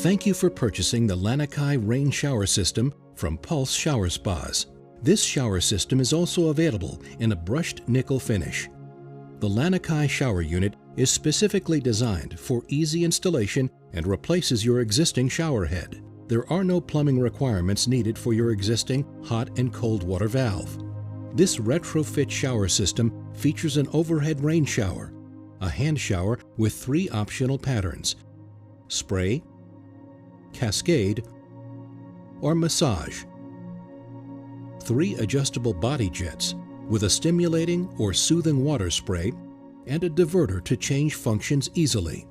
Thank you for purchasing the Lanikai Rain Shower System from Pulse Shower Spas. This shower system is also available in a brushed nickel finish. The Lanikai shower unit is specifically designed for easy installation and replaces your existing shower head. There are no plumbing requirements needed for your existing hot and cold water valve. This retrofit shower system features an overhead rain shower, a hand shower with 3 optional patterns: spray, cascade, or massage. 3 adjustable body jets with a stimulating or soothing water spray and a diverter to change functions easily.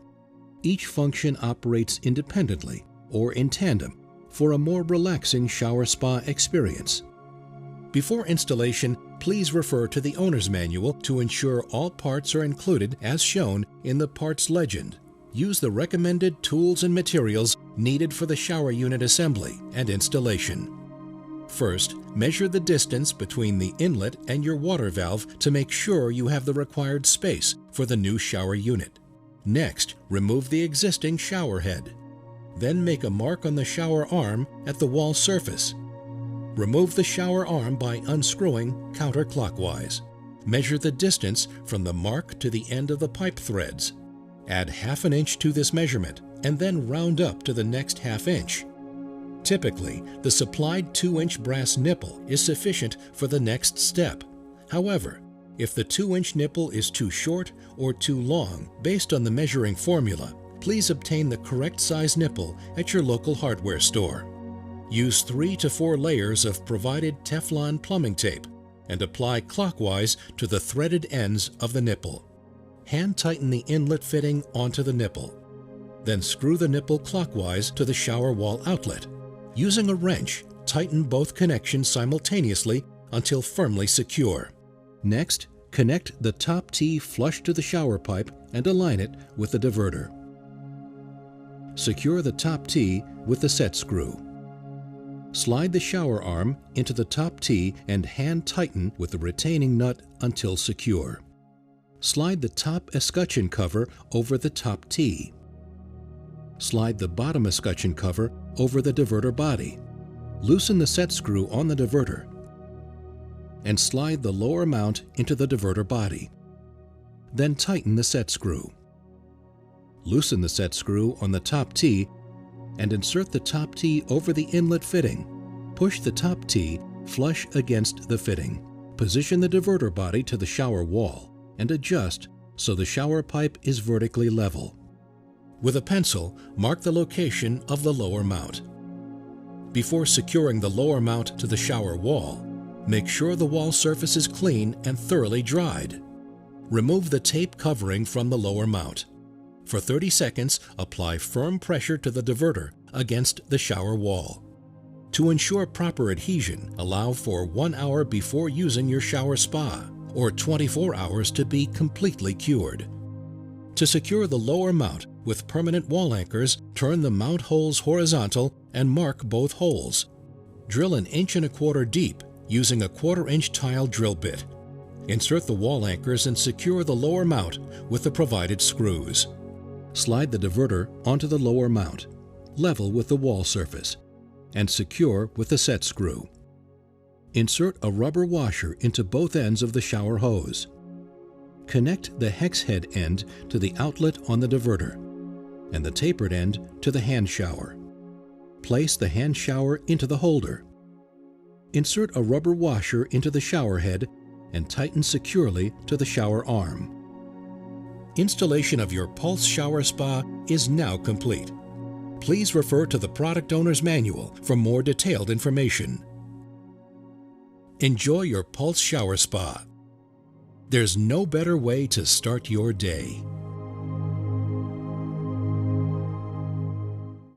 Each function operates independently or in tandem for a more relaxing shower spa experience. Before installation, please refer to the owner's manual to ensure all parts are included as shown in the parts legend. Use the recommended tools and materials needed for the shower unit assembly and installation. First, measure the distance between the inlet and your water valve to make sure you have the required space for the new shower unit. Next, remove the existing shower head. Then make a mark on the shower arm at the wall surface. Remove the shower arm by unscrewing counterclockwise. Measure the distance from the mark to the end of the pipe threads. Add ½ inch to this measurement and then round up to the next ½ inch. Typically, the supplied 2-inch brass nipple is sufficient for the next step. However, if the 2-inch nipple is too short or too long based on the measuring formula, please obtain the correct size nipple at your local hardware store. Use 3 to 4 layers of provided Teflon plumbing tape and apply clockwise to the threaded ends of the nipple. Hand tighten the inlet fitting onto the nipple. Then screw the nipple clockwise to the shower wall outlet. Using a wrench, tighten both connections simultaneously until firmly secure. Next, connect the top T flush to the shower pipe and align it with the diverter. Secure the top T with the set screw. Slide the shower arm into the top T and hand tighten with the retaining nut until secure. Slide the top escutcheon cover over the top T. Slide the bottom escutcheon cover over the diverter body. Loosen the set screw on the diverter and slide the lower mount into the diverter body. Then tighten the set screw. Loosen the set screw on the top T and insert the top T over the inlet fitting. Push the top T flush against the fitting. Position the diverter body to the shower wall and adjust so the shower pipe is vertically level. With a pencil, mark the location of the lower mount. Before securing the lower mount to the shower wall, make sure the wall surface is clean and thoroughly dried. Remove the tape covering from the lower mount. For 30 seconds, apply firm pressure to the diverter against the shower wall. To ensure proper adhesion, allow for 1 hour before using your shower spa, or 24 hours to be completely cured. To secure the lower mount with permanent wall anchors, turn the mount holes horizontal and mark both holes. Drill 1 1/4 inch deep using a 1/4 inch tile drill bit. Insert the wall anchors and secure the lower mount with the provided screws. Slide the diverter onto the lower mount, level with the wall surface, and secure with the set screw. Insert a rubber washer into both ends of the shower hose. Connect the hex head end to the outlet on the diverter and the tapered end to the hand shower. Place the hand shower into the holder. Insert a rubber washer into the shower head and tighten securely to the shower arm. Installation of your Pulse Shower Spa is now complete. Please refer to the product owner's manual for more detailed information. Enjoy your Pulse Shower Spa. There's no better way to start your day.